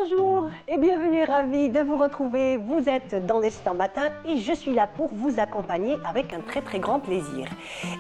Bonjour et bienvenue, ravi de vous retrouver. Vous êtes dans l'Instant Matin et je suis là pour vous accompagner avec un très grand plaisir.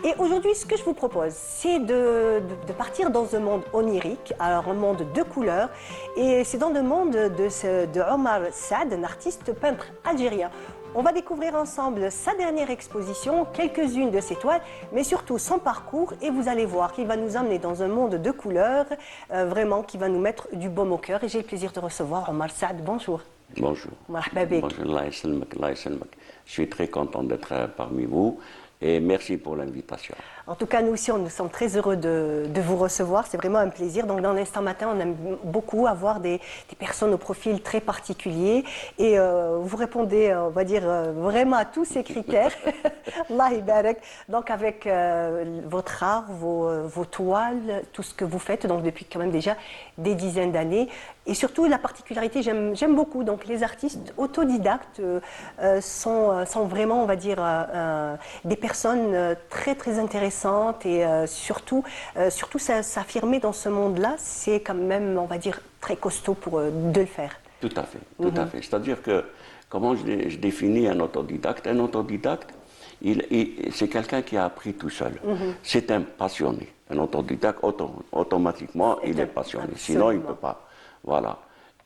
Et aujourd'hui, ce que je vous propose, c'est de partir dans un monde onirique, alors un monde de couleurs. Et c'est dans le monde de Omar Saad, un artiste peintre algérien. On va découvrir ensemble sa dernière exposition, quelques-unes de ses toiles, mais surtout son parcours. Et vous allez voir qu'il va nous emmener dans un monde de couleurs, vraiment qui va nous mettre du baume au cœur. Et j'ai le plaisir de recevoir Omar Saad. Bonjour. Bonjour. Marhaba bik. Bonjour, Allah yassalmak, Allah yassalmak. Je suis très content d'être parmi vous et merci pour l'invitation. En tout cas, nous aussi, nous sommes très heureux de vous recevoir. C'est vraiment un plaisir. Donc, dans l'Instant Matin, on aime beaucoup avoir des personnes au profil très particulier. Et vous répondez, on va dire, vraiment à tous ces critères. Allah ibarak. Donc, avec votre art, vos toiles, tout ce que vous faites, donc depuis quand même déjà des dizaines d'années. Et surtout, la particularité, j'aime beaucoup. Donc, les artistes autodidactes sont vraiment, on va dire, des personnes très intéressantes et surtout s'affirmer dans ce monde-là, c'est quand même, on va dire, très costaud de le faire. Tout à fait, tout à fait. C'est-à-dire que, comment je définis un autodidacte? Un autodidacte, c'est quelqu'un qui a appris tout seul. C'est un passionné. Un autodidacte, automatiquement, il est passionné. Absolument. Sinon, il ne peut pas. Voilà.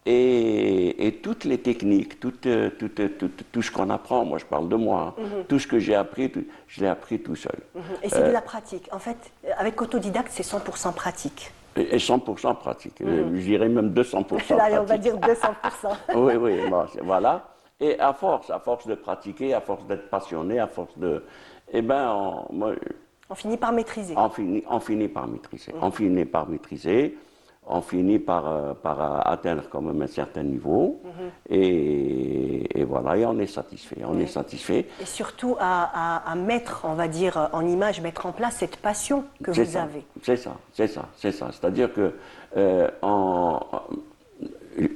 Et toutes les techniques, tout ce qu'on apprend, moi je parle de moi, tout ce que j'ai appris, je l'ai appris tout seul. Et c'est de la pratique. En fait, avec autodidacte, c'est 100% pratique. Et 100% pratique. Je dirais même 200% pratique. Là, on va dire 200%. Oui, bon, voilà. Et à force de pratiquer, à force d'être passionné, à force de... Eh bien, On finit par maîtriser. on finit par maîtriser. On finit par maîtriser. On finit par atteindre quand même un certain niveau et voilà, et on est satisfait, on est satisfait. Et surtout à mettre, on va dire, en image, mettre en place cette passion que vous avez. C'est ça. C'est-à-dire que, je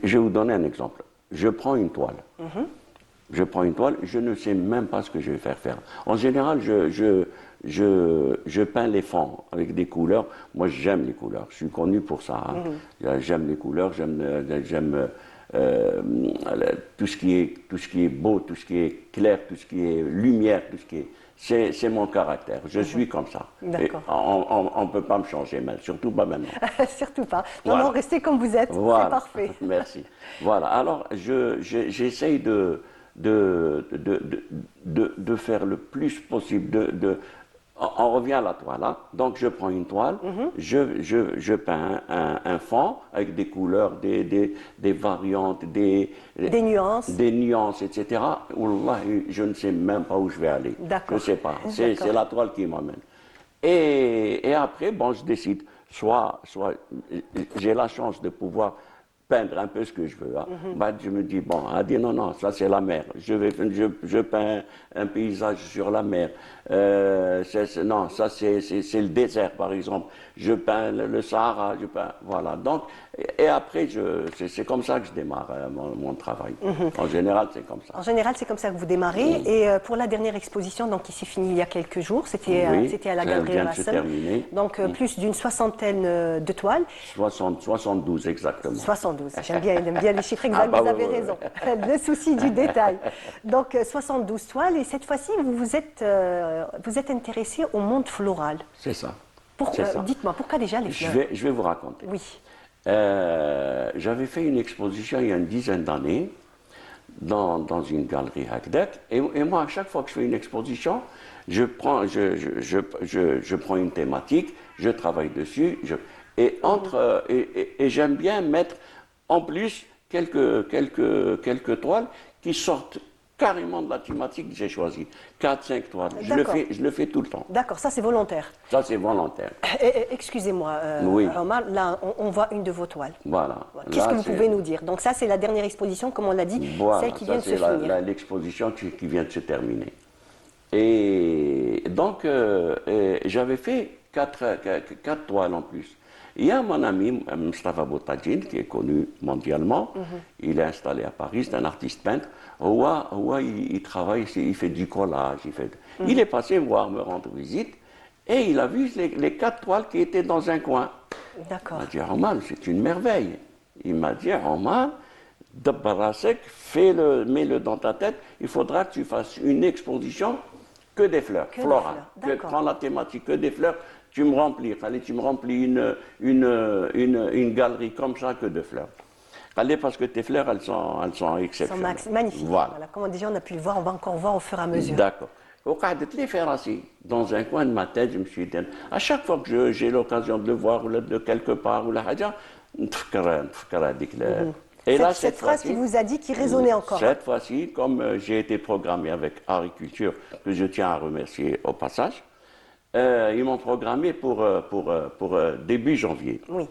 vais vous donner un exemple. Je prends une toile. Je ne sais même pas ce que je vais faire. En général, je peins les fonds avec des couleurs. Moi, j'aime les couleurs. Je suis connu pour ça. J'aime les couleurs. J'aime tout ce qui est beau, tout ce qui est clair, tout ce qui est lumière, tout ce qui est. C'est mon caractère. Je suis comme ça. D'accord. On ne peut pas me changer, mais surtout pas maintenant. Surtout pas. Voilà. Non, restez comme vous êtes. Voilà. C'est parfait. Merci. Voilà. Alors, j'essaye de faire le plus possible. On revient à la toile. Hein. Donc, je prends une toile, je peins un fond avec des couleurs, des variantes, des nuances, etc. Wallah, je ne sais même pas où je vais aller. Je ne sais pas. C'est la toile qui m'emmène. Et après, bon, je décide. Soit j'ai la chance de pouvoir peindre un peu ce que je veux. Hein. Bah, je me dis, bon, elle dit non, ça c'est la mer. Je peins un paysage sur la mer. Non, ça c'est le désert, par exemple. Je peins le Sahara, voilà. Donc, et après, c'est comme ça que je démarre mon travail. En général, c'est comme ça. En général, c'est comme ça que vous démarrez. Et pour la dernière exposition, donc, qui s'est finie il y a quelques jours, c'était à la Galerie Rassem. Donc, plus d'une soixantaine de toiles. 72 exactement. 72. J'aime bien les chiffres exacts, vous avez raison. Le souci du détail. Donc, 72 toiles. Et cette fois-ci, vous êtes intéressé au monde floral. C'est ça. Dites-moi, pourquoi déjà les fleurs? Je vais vous raconter. Oui. J'avais fait une exposition il y a une dizaine d'années dans une galerie Hakdak. Et moi, à chaque fois que je fais une exposition, je prends une thématique, je travaille dessus. Et j'aime bien mettre en plus quelques toiles qui sortent carrément de la thématique que j'ai choisie. 4-5 toiles. Je le fais tout le temps. D'accord, ça c'est volontaire. Ça c'est volontaire. Excusez-moi, Oui. Omar, là on voit une de vos toiles. Voilà. Qu'est-ce que vous pouvez nous dire? Donc ça c'est la dernière exposition, comme on l'a dit, voilà, celle qui vient de se finir. L'exposition qui vient de se terminer. Et donc j'avais fait 4 toiles en plus. Il y a mon ami Mustafa Boutadjine, qui est connu mondialement. Il est installé à Paris, c'est un artiste peintre. Il travaille, il fait du collage. Il est passé me rendre visite, et il a vu les 4 toiles qui étaient dans un coin. D'accord. Il m'a dit, Omar, c'est une merveille. Il m'a dit, Omar, Dabbar rasek, mets-le dans ta tête. Il faudra que tu fasses une exposition que des fleurs, Que des florales. fleurs, d'accord. Prends la thématique que des fleurs, tu me remplis. Allez, tu me remplis une galerie comme ça que de fleurs. Allez, parce que tes fleurs, elles sont Ils sont exceptionnelles. magnifiques. Voilà. Voilà. Comme déjà on a pu le voir, on va encore voir au fur et à mesure. D'accord. وقعدت لي في راسي dans un coin de ma tête, je me suis dit, à chaque fois que j'ai l'occasion de le voir ou de quelque part ou la haja, نتفكر هذيك Et là, Cette phrase qui vous a dit qui résonnait encore. Cette fois-ci, comme j'ai été programmé avec Agriculture, que je tiens à remercier au passage, ils m'ont programmé pour début janvier. Oui,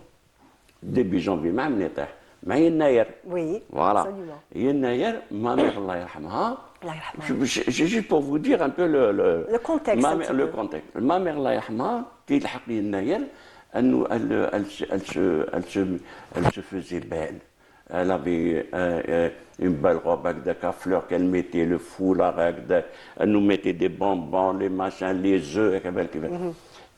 Début janvier, même l'été. Mais يناير. oui, Voilà. absolument. يناير, ma mère, Allah yarhamha, Allah yarhamha. juste pour vous dire un peu Le contexte, un petit le peu. contexte. Ma mère, Allah yarhamha, qui يلحق لي يناير, elle se faisait belle. Elle avait une belle robe avec des fleurs qu'elle mettait, le foulard avec elle nous mettait des bonbons, les machins, les œufs.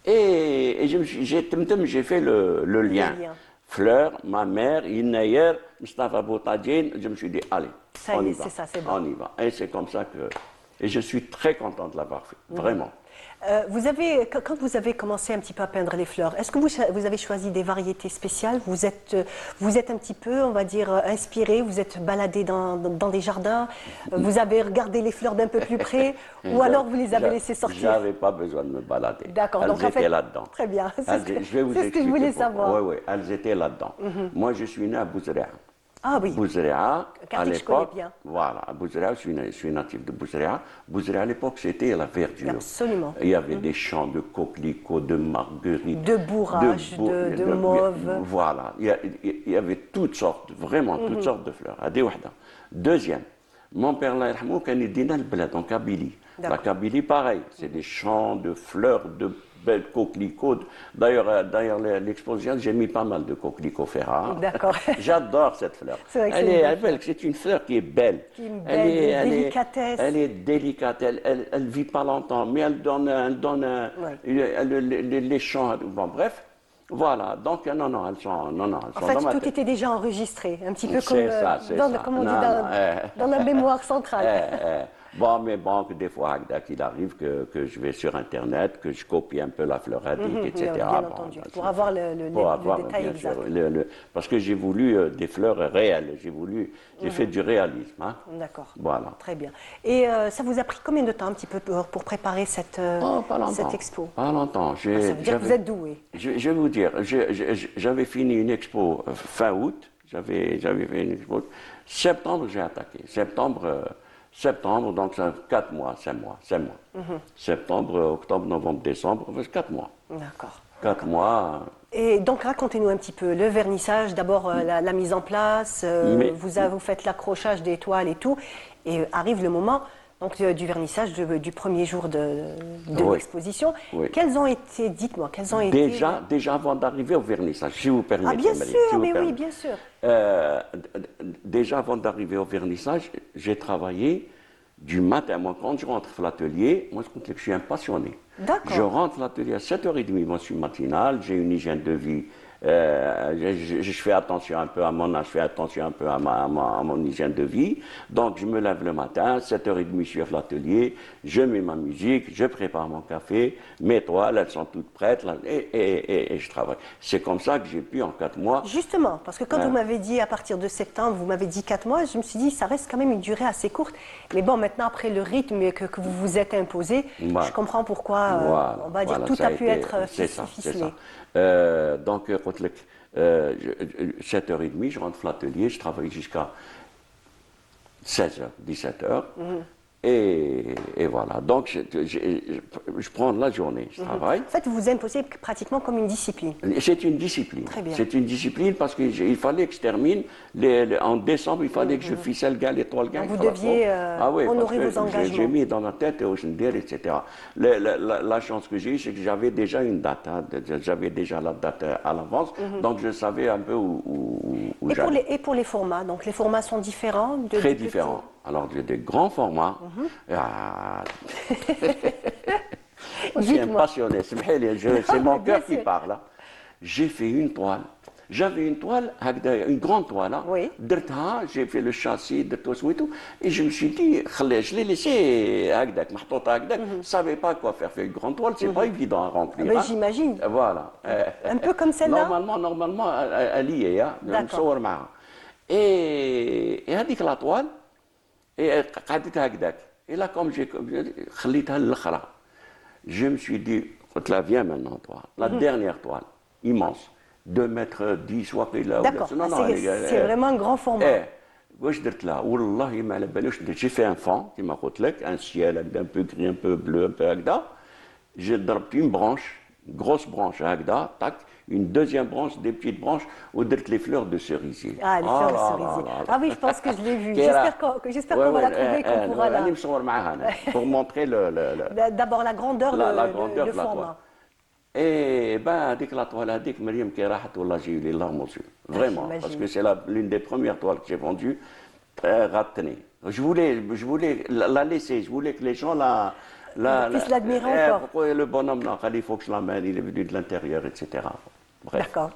Et j'ai fait le lien. lien. Fleurs, ma mère, Inayer, Mustafa Boutadjine, je me suis dit, allez, Ça y on y est, va. c'est ça, c'est bon. On y va. Et c'est comme ça que... Et je suis très content de l'avoir fait, vraiment. Quand vous avez commencé un petit peu à peindre les fleurs, est-ce que vous avez choisi des variétés spéciales? Vous êtes un petit peu, on va dire, inspiré, vous êtes baladé dans des jardins, vous avez regardé les fleurs d'un peu plus près, ou alors vous les avez laissées sortir? J'avais pas besoin de me balader. D'accord, Elles donc en étaient fait, là-dedans. très bien, c'est ce que Je vais vous c'est ce que je expliquer voulais pourquoi. savoir. Oui, oui, elles étaient là-dedans. Moi, je suis né à Bouzrea. Ah oui, Bouzrea, quartier à que je connais l'époque, bien. voilà, à Bouzrea, je suis natif de Bouzrea. Bouzrea, à l'époque, c'était la verdure. Absolument. Il y avait des champs de coquelicots, de marguerites, De bourrages, de mauves. Voilà, il y avait toutes sortes, vraiment toutes sortes de fleurs. Hadi wahda. Deuxième, mon père, Allah yarhamou, quand il dit le bled en Kabylie. La D'accord. Kabylie, pareil, c'est des champs de fleurs, de belles coquelicots. D'ailleurs, l'exposition, j'ai mis pas mal de coquelicots ferrats. D'accord. J'adore cette fleur. C'est vrai que Elle c'est est une belle belle, c'est une fleur qui est belle. Qui est une belle délicatesse. Elle est délicate, elle vit pas longtemps, mais elle donne les champs. Bon, bref. Voilà, donc non, elles sont En fait, dans ma tout tête. était déjà enregistré, un petit peu comme, C'est ça, c'est ça. comme on dit, Non, dans la mémoire centrale. Bon, mais bon, que des fois, il arrive que je vais sur Internet, que je copie un peu la fleur etc. Bien Bon, entendu, ben, pour avoir le détail bien sûr, exact. parce que j'ai voulu des fleurs réelles, j'ai fait du réalisme. Hein. D'accord. Voilà. Très bien. Et ça vous a pris combien de temps un petit peu pour préparer cette expo? Pas longtemps. Ça veut dire que vous êtes doué. Je vais vous dire, j'avais fini une expo fin août, j'avais fait une expo. Septembre, j'ai attaqué. Septembre, donc ça 4 mois, 5 mois. Septembre, octobre, novembre, décembre, 4 mois. D'accord. 4 mois. Et donc racontez-nous un petit peu le vernissage, d'abord la mise en place, vous faites l'accrochage des toiles et tout, et arrive le moment donc, du vernissage du premier jour de Oui. l'exposition. Oui. Dites-moi, quelles ont été... Déjà avant d'arriver au vernissage, si vous permettez. Ah bien Marie, sûr, si vous mais oui, permettez. bien sûr. Déjà avant d'arriver au vernissage, j'ai travaillé du matin. Moi, quand je rentre à l'atelier, moi, je suis un passionné. D'accord. Je rentre à l'atelier à 7h30, moi, je suis matinal, j'ai une hygiène de vie. Je fais attention un peu à mon âge, je fais attention un peu à mon hygiène de vie. Donc, je me lève le matin, 7h30, je suis à l'atelier, je mets ma musique, je prépare mon café, mes toiles, elles sont toutes prêtes, là, et je travaille. C'est comme ça que j'ai pu, en 4 mois... Justement, parce que quand vous m'avez dit à partir de septembre, vous m'avez dit 4 mois, je me suis dit, ça reste quand même une durée assez courte. Mais bon, maintenant, après le rythme que vous vous êtes imposé, Voilà. je comprends pourquoi, on va dire, tout ça a pu être c'est ça, ficelé. c'est ça. Donc, 7h30, je rentre à l'atelier, je travaille jusqu'à 16h, 17h. Et voilà. Donc, je prends la journée, je travaille. En fait, vous vous imposez pratiquement comme une discipline. C'est une discipline. Très bien. C'est une discipline parce qu'il fallait que je termine. En décembre, il fallait que je ficelle les toiles gains. Donc vous deviez honorer vos engagements. J'ai mis dans la tête, etc. La chance que j'ai eue, c'est que j'avais déjà une date. Hein, j'avais déjà la date à l'avance. Donc je savais un peu où j'allais. Et pour les formats, donc les formats sont différents Très différents. Alors j'ai des grands formats. Je suis un passionné, c'est mon cœur qui parle. J'ai fait une toile. j'avais une toile, une grande toile, hein. Oui. J'ai fait le châssis, et je me suis dit, je l'ai laissé, je ne savais pas quoi faire. Faire une grande toile, c'est pas évident à remplir. Ben, Hein. j'imagine. Voilà. Un peu comme celle-là. Normalement, elle y est, hein. D'accord. Et هذيك la toile, et قعدتها هكذاك. Et là, comme j'ai خليتها للأخرى. Je me suis dit, viens maintenant, toi. La dernière toile, immense, 2 mètres 10 ou là. D'accord. C'est vraiment un grand format. واش درت لها والله ما على بالي واش درت جي في ان فون كيما قلت لك ان سيال هكذا ان بو غري ان بو بلو ان بو هكذا j'ai ضربت une branche grosse branche هكذا tac une deuxième branche des petites branches où درت les fleurs de cerisier. Ah, les fleurs de cerisier. Ah oui, je pense que je l'ai vu. J'espère qu'on va la trouver et qu'on pourra la... راني مصور معاها أنا pour montrer D'abord la grandeur, le format. Et ben, هذيك la toile هذيك مريم كي راحت والله j'ai eu les larmes aux yeux. Vraiment, parce que c'est l'une des premières toiles que j'ai vendues. Rattenée. Je voulais la laisser, je voulais que les gens puissent l'admirer encore. Pourquoi le bonhomme là, il faut que je l'amène, il est venu de l'intérieur, etc. Bref. D'accord.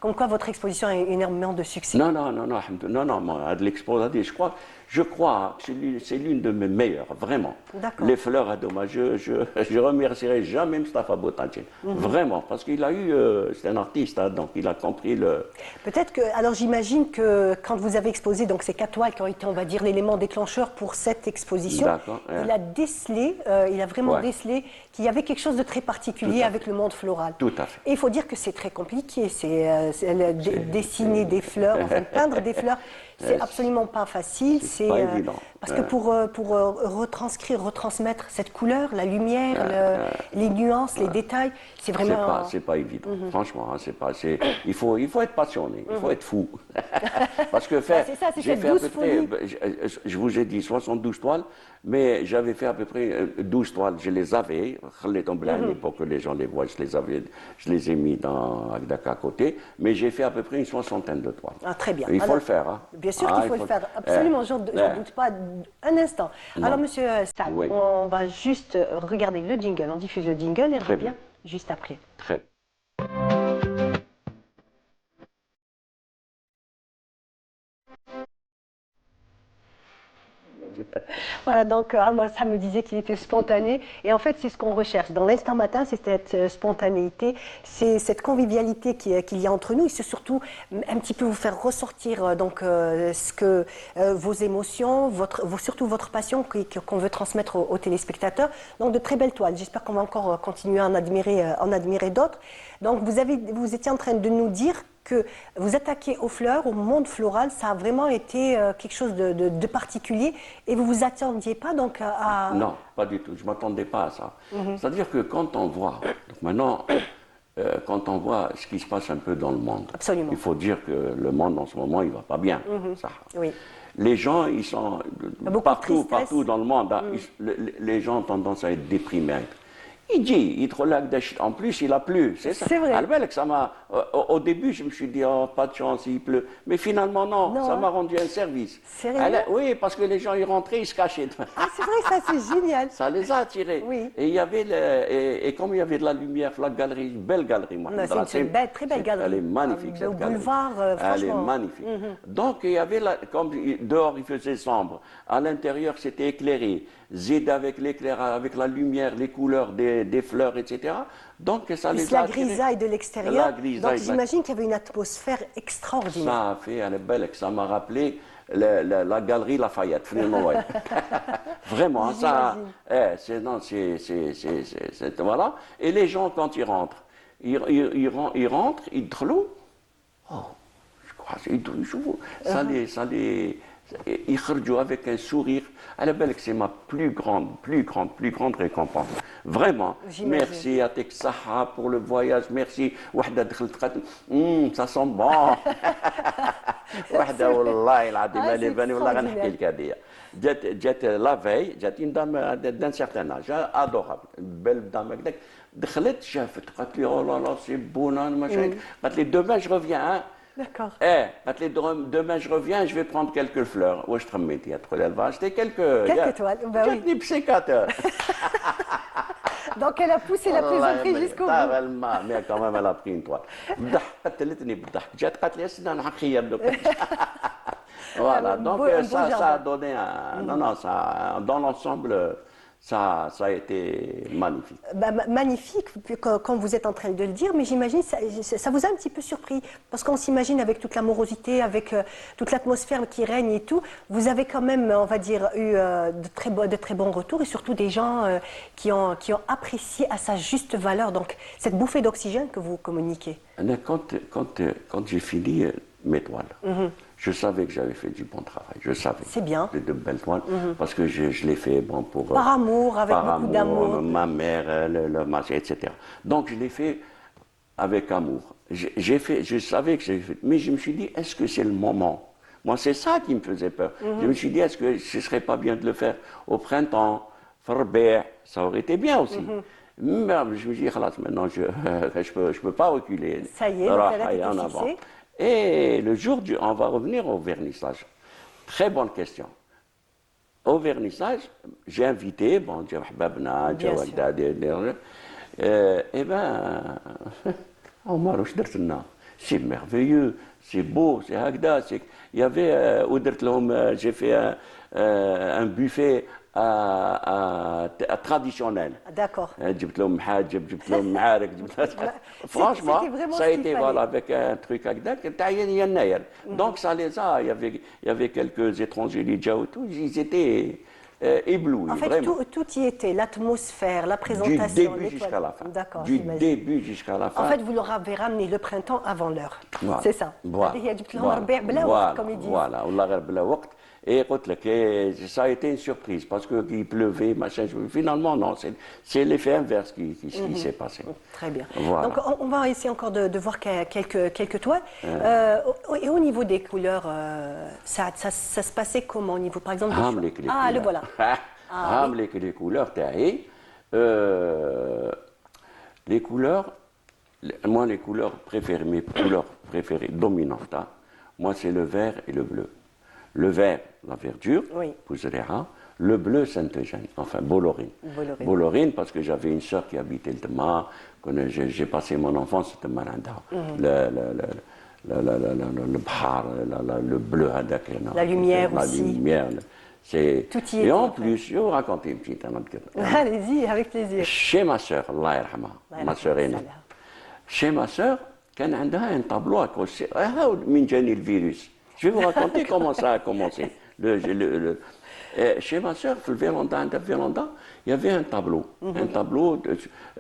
Comme quoi votre exposition a énormément de succès. Non, moi, de l'expo, je crois que c'est l'une de mes meilleures, vraiment. Les fleurs à dommage, je remercierai jamais Mustafa Boutadjine. Vraiment, parce qu'il a eu, c'est un artiste, hein, donc il a compris le... Peut-être que, alors j'imagine que quand vous avez exposé donc ces 4 toiles qui ont été, on va dire, l'élément déclencheur pour cette exposition, il a décelé, il a vraiment décelé qu'il y avait quelque chose de très particulier avec le monde floral. Tout à fait. Et il faut dire que c'est très compliqué, dessiner des fleurs, enfin peindre des fleurs, c'est absolument pas facile. C'est pas évident. Parce que pour retransmettre cette couleur, la lumière, les nuances, les détails, c'est vraiment... C'est pas évident, franchement, hein, il faut être passionné, il faut être fou. Parce que j'ai fait à peu près, je vous ai dit 72 toiles, mais j'avais fait à peu près 12 toiles, je les avais, pour que les gens les voient, je les ai mis à côté, mais j'ai fait à peu près une 60aine de toiles. Ah, très bien. Il faut le faire. Hein. Bien sûr qu'il faut le faire, absolument, j'en doute pas un instant. Non. Alors, monsieur Saad, on va juste regarder le jingle, on diffuse le jingle et on revient juste après. Très bien. Voilà, donc ça me disait qu'il était spontané. Et en fait, c'est ce qu'on recherche. Dans l'instant matin, c'est cette spontanéité, c'est cette convivialité qu'il y a entre nous. Et c'est surtout un petit peu vous faire ressortir vos émotions, surtout votre passion qu'on veut transmettre aux téléspectateurs. Donc de très belles toiles. J'espère qu'on va encore continuer à en admirer d'autres. Donc vous étiez en train de nous dire que vous attaquez aux fleurs, au monde floral, ça a vraiment été quelque chose de particulier et vous ne vous attendiez pas donc à... Non, pas du tout, je ne m'attendais pas à ça. C'est-à-dire que quand on voit, maintenant, quand on voit ce qui se passe un peu dans le monde, absolument, il faut dire que le monde en ce moment, il ne va pas bien. Ça. Oui. Les gens, ils sont partout dans le monde, hein, les gens ont tendance à être déprimés. Il dit, en plus il a plu, c'est ça. C'est vrai. Au début, je me suis dit, oh, pas de chance, il pleut. Mais finalement, non, ça m'a rendu un service. Sérieux? Oui, parce que les gens, ils rentraient, ils se cachaient. Ah, c'est vrai, ça, c'est génial. Ça les a attirés. Oui. Et il y avait et comme il y avait de la lumière, la galerie, une belle galerie. C'est une très belle galerie. Elle est magnifique, cette galerie. Le boulevard, franchement. Elle est magnifique. Donc, il y avait, comme dehors, il faisait sombre. À l'intérieur, c'était éclairé. Zid avec l'éclairage, avec la lumière, les couleurs des fleurs, etc. Donc, ça les a attirés. La grisaille de l'extérieur. Donc, j'imagine qu'il y avait une atmosphère extraordinaire. Ça a fait, elle est belle, ça m'a rappelé la galerie Lafayette, finalement. Vraiment, ça. Voilà. Et les gens, quand ils rentrent, ils rentrent, ils trolent. Oh, je crois, ils sortent avec un sourire. À la belle, c'est ma plus grande récompense. Vraiment. Merci à Teksaha pour le voyage. Merci. Ça sent bon. والله العظيم اللي باني والله غنحكي لك هذه جات لا في جات une dame d'un certain âge adorable belle dame هكذاك دخلت شافت قالت لي oh là là c'est beau machin قالت لي demain je reviens. D'accord. قالت لي demain je reviens, je vais prendre quelques fleurs. واش تخميتي؟ elle va acheter quelques toiles. Bah oui. جاتني بسيكاتور. Donc elle a poussé la plaisanterie jusqu'au bout. Mais quand même, elle a pris une toile. بالضحك قتلتني بالضحك. جات قالت لي أسنان نخير دوك. Voilà, donc un beau ça a jardin. donné un... Non, non, ça, dans l'ensemble, ça a été magnifique. Magnifique puis quand vous êtes en train de le dire, mais j'imagine ça vous a un petit peu surpris parce qu'on s'imagine avec toute l'amorosité, avec toute l'atmosphère qui règne et tout, vous avez quand même, on va dire, eu de très bons retours et surtout des gens qui ont apprécié à sa juste valeur. Donc cette bouffée d'oxygène que vous communiquez. Quand j'ai fini mes toiles, je savais que j'avais fait du bon travail. Je savais. C'est bien. De belles toiles. Parce que je l'ai fait bon, pour... Par amour, avec beaucoup d'amour. Ma mère, le machin, etc. Donc je l'ai fait avec amour. Je savais que j'avais fait. Mais je me suis dit, est-ce que c'est le moment? Moi, c'est ça qui me faisait peur. Je me suis dit, est-ce que ce ne serait pas bien de le faire au printemps, ça aurait été bien aussi. Mais je me suis dit, maintenant, je ne peux pas reculer. Ça y est, donc la date en était avant. fixée. Et le jour on va revenir au vernissage. Très bonne question. Au vernissage, j'ai invité, bon, Babna, Jawada, et ben, Omar, c'est merveilleux, c'est beau, c'est Hagda. Il y avait, j'ai fait un buffet traditionnel. D'accord. Franchement, vraiment ça a ce qu'il été fallait. voilà, avec un truc donc ça les a, il y avait quelques étrangers, les Djaoutou, ils étaient éblouis. En fait, vraiment. tout y était, l'atmosphère, la Du présentation. début les jusqu'à toiles. la fin. D'accord, Du j'imagine. début jusqu'à la fin. En fait, vous leur avez ramené le printemps avant l'heure. Voilà. C'est ça. Voilà. هذه هي جبت لهم ربيع بلا وقت, comme ils disent. Voilà, والله غير بلا وقت. Et ça a été une surprise parce qu'il pleuvait, machin. Finalement, non, c'est l'effet inverse qui s'est passé. Très bien. Voilà. Donc, on va essayer encore de voir quelques toiles. Et au niveau des couleurs, ça se passait comment au niveau, par exemple, هاملك les Ah, le couleurs. voilà. هاملك les couleurs تاعي. Les couleurs, moi les couleurs préférées, mes couleurs préférées dominantes, hein, moi c'est le vert et le bleu. Le vert, la verdure, Oui. Pouzreha. Le bleu, Saint-Eugène, enfin Bollorine. Bollorine, parce que j'avais une sœur qui habitait le Tema, j'ai passé mon enfance au Maranda. Le Bahar, le bleu, La lumière aussi. La lumière. Tout y était, Et en en fait. plus, je vais vous raconter une petite anecdote. Allez-y, avec plaisir. Chez ma sœur, Allah yarhamha, ma sœur aînée. Chez ma sœur, كان عندها un tableau accroché. من جاني الفيروس. Je vais vous raconter comment ça a commencé. Chez ma sœur, le véranda, il y avait un tableau. Un tableau,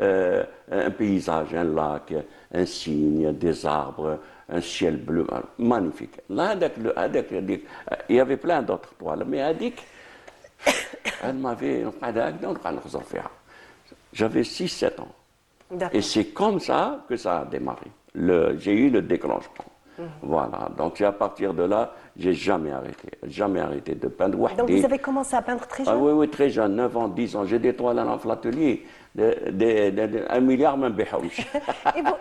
un paysage, un lac, un cygne, des arbres, un ciel bleu, magnifique. Là, il y avait plein d'autres toiles, mais Adik, elle m'avait. J'avais 6-7 ans. D'accord. Et c'est comme ça que ça a démarré. J'ai eu le déclenchement. Voilà, donc c'est à partir de là, j'ai jamais arrêté de peindre. Donc vous avez commencé à peindre très jeune? Ah oui, très jeune, 9 ans, 10 ans. J'ai des toiles dans l'atelier, 1 milliard même Et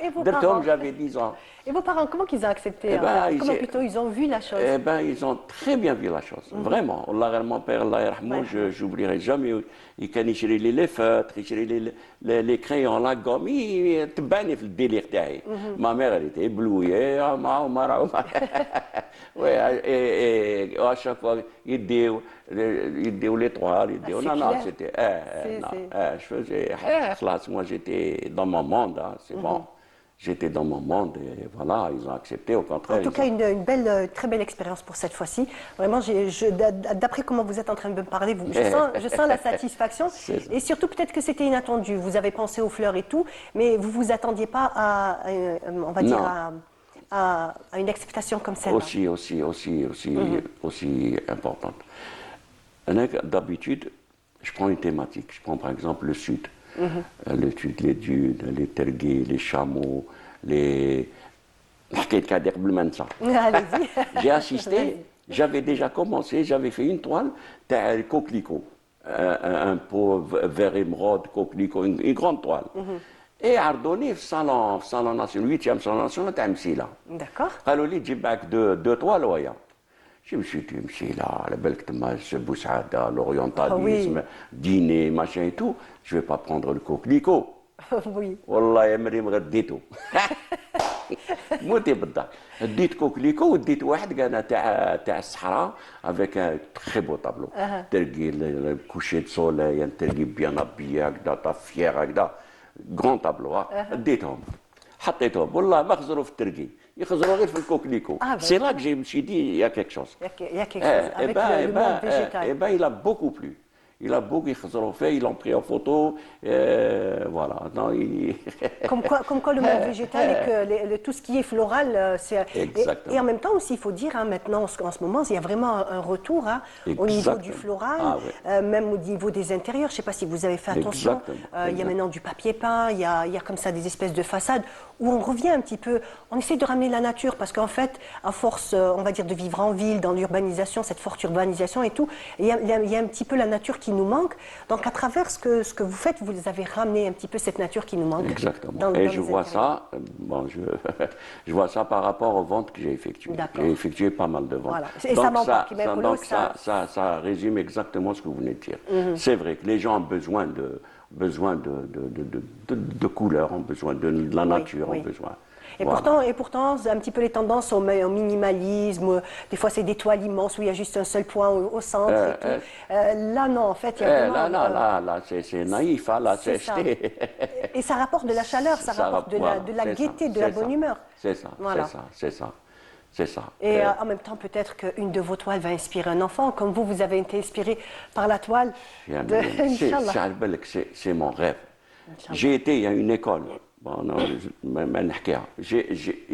vos parents, j'avais 10 ans. et vos parents, comment qu'ils ont accepté? Eh ben, Comment plutôt ils ont vu la chose? Eh bien, ils ont très bien vu la chose, vraiment. Mon père, Allah yarhamou, je n'oublierai jamais. Il كان يشري لي les feutres, يشري les crayons, la gomme, تباني في الديلير تاعي. Ma mère, elle était éblouie. Et à chaque fois, il dit les toiles, il dit, c'est non, non, clair. c'était, je faisais, moi j'étais dans mon monde, hein, c'est bon. J'étais dans mon monde et voilà, ils ont accepté, au contraire. En tout cas, très belle expérience pour cette fois-ci. Vraiment, d'après comment vous êtes en train de me parler, je sens la satisfaction. Et surtout, peut-être que c'était inattendu. Vous avez pensé aux fleurs et tout, mais vous ne vous attendiez pas on va dire, à une acceptation comme celle-là. Aussi importante. D'habitude, je prends une thématique. Je prends par exemple le sud. Le sud, les dunes, les terguets, les chameaux, les... Allez-y. J'ai assisté, j'avais déjà commencé, j'avais fait une toile, coquelicot, un pot vert émeraude, coquelicot, une grande toile. Et Ardoni, salon national, 8e salon national, t'as là. D'accord. قالوا لي تجيب معك deux toiles ويا. Je me suis dit, monsieur, là, la belle ce Boussada, l'orientalisme, dîner, machin et tout, je ne vais pas prendre le coquelicot. Oui. Wallah, ya مريم غديته. موتي بالضحك. ديت كوكليكو وديت واحد كان تاع الصحراء افيك ان تخي بو طابلو. تلقي الكوشي دو سولي، تلقي بيان ابيا هكذا طافيير هكذا. كرون طابلو ديتهم. حطيتهم والله ما خزروا في الترقي، يخزروا غير في الكوكليكو. سي لا كو جي مشي دي يا كيك شوز. يا كيك شوز avec le monde végétal. Eh ben, il a beaucoup plu. Il a beaucoup fait, ils l'ont pris en photo, voilà. Non, comme quoi le monde végétal et que tout ce qui est floral, c'est... Et en même temps aussi, il faut dire, hein, maintenant, en ce moment, il y a vraiment un retour hein, au niveau du floral, même au niveau des intérieurs. Je ne sais pas si vous avez fait attention. Il y a maintenant du papier peint, il y a comme ça des espèces de façades où on revient un petit peu, on essaie de ramener la nature parce qu'en fait, à force, on va dire, de vivre en ville, dans l'urbanisation, cette forte urbanisation et tout, il y a un petit peu la nature qui nous manque. Donc à travers ce que vous faites, vous avez ramené un petit peu cette nature qui nous manque. Exactement. Et je vois ça, bon, je vois ça par rapport aux ventes que j'ai effectuées. J'ai effectué pas mal de ventes. Voilà. Et donc, ça résume exactement ce que vous venez de dire. C'est vrai que les gens ont besoin de couleurs, ont besoin de la nature, ont besoin. Et, pourtant, un petit peu les tendances au minimalisme, des fois c'est des toiles immenses où il y a juste un seul point au centre. Et tout. Là, non, en fait, il y a vraiment... Là, c'est naïf, là, c'est... Et ça rapporte de la chaleur, ça rapporte de la gaieté, de la bonne humeur. C'est ça, voilà. C'est ça. Et en même temps, peut-être qu'une de vos toiles va inspirer un enfant, comme vous avez été inspiré par la toile de... C'est mon rêve. J'ai été, il y a une école... Bon, non, il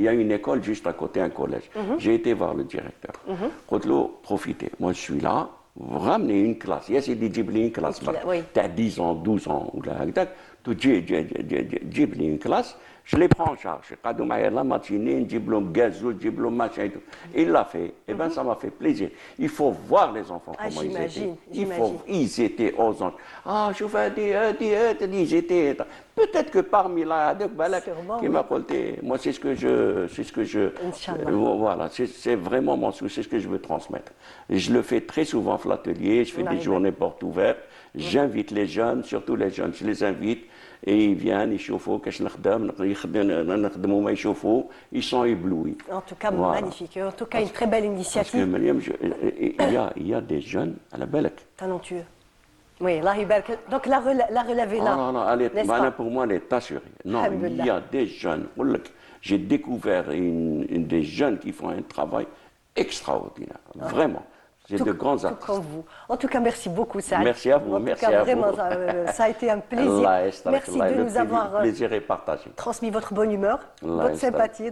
y a une école juste à côté, un collège. J'ai été voir le directeur. Profitez, moi je suis là, vous ramenez une classe. Il y a une classe, tu as 10 ans, 12 ans, tu as une classe, je les prends en charge. La matinée, il l'a fait, et bien ça m'a fait plaisir. Il faut voir les enfants comment ils étaient. Ils étaient aux anges. Ah, je vais ils étaient. Peut-être que parmi là, qui m'a colté, moi c'est ce que je, voilà, c'est vraiment mon souhait, c'est ce que je veux transmettre. Et je le fais très souvent à l'atelier, je fais des journées portes ouvertes, j'invite les jeunes, surtout les jeunes, je les invite et ils viennent, ils chauffent, ils sont éblouis. En tout cas, magnifique, en tout cas une très belle initiative. Parce que Mariam, il y a des jeunes à la belle. Talentueux. Oui, donc la relève est là. Non, pour moi, elle est assurée. Non, il y a des jeunes. J'ai découvert des jeunes qui font un travail extraordinaire. Vraiment. C'est de grands artistes. Comme vous. En tout cas, merci beaucoup, Saad. Merci à vous. En tout cas, vraiment, ça a été un plaisir. Merci de nous avoir transmis votre bonne humeur, votre sympathie.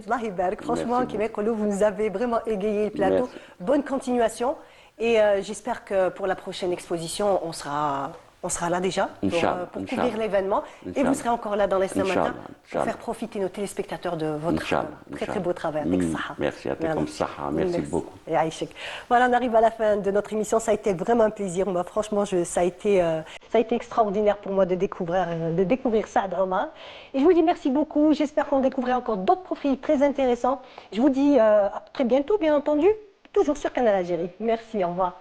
Franchement, vous nous avez vraiment égayé le plateau. Bonne continuation. Et j'espère que pour la prochaine exposition, on sera là déjà pour couvrir l'événement. Et vous serez encore là dans l'instant matin pour faire profiter nos téléspectateurs de votre très beau travail avec Saha. Merci à toi comme Saha, merci beaucoup. Et Aïchek. Voilà, on arrive à la fin de notre émission. Ça a été vraiment un plaisir. Moi, franchement, ça a été extraordinaire pour moi de découvrir Saad Omar. Et je vous dis merci beaucoup. J'espère qu'on découvrira encore d'autres profils très intéressants. Je vous dis à très bientôt, bien entendu. Toujours sur Canal Algérie. Merci, au revoir.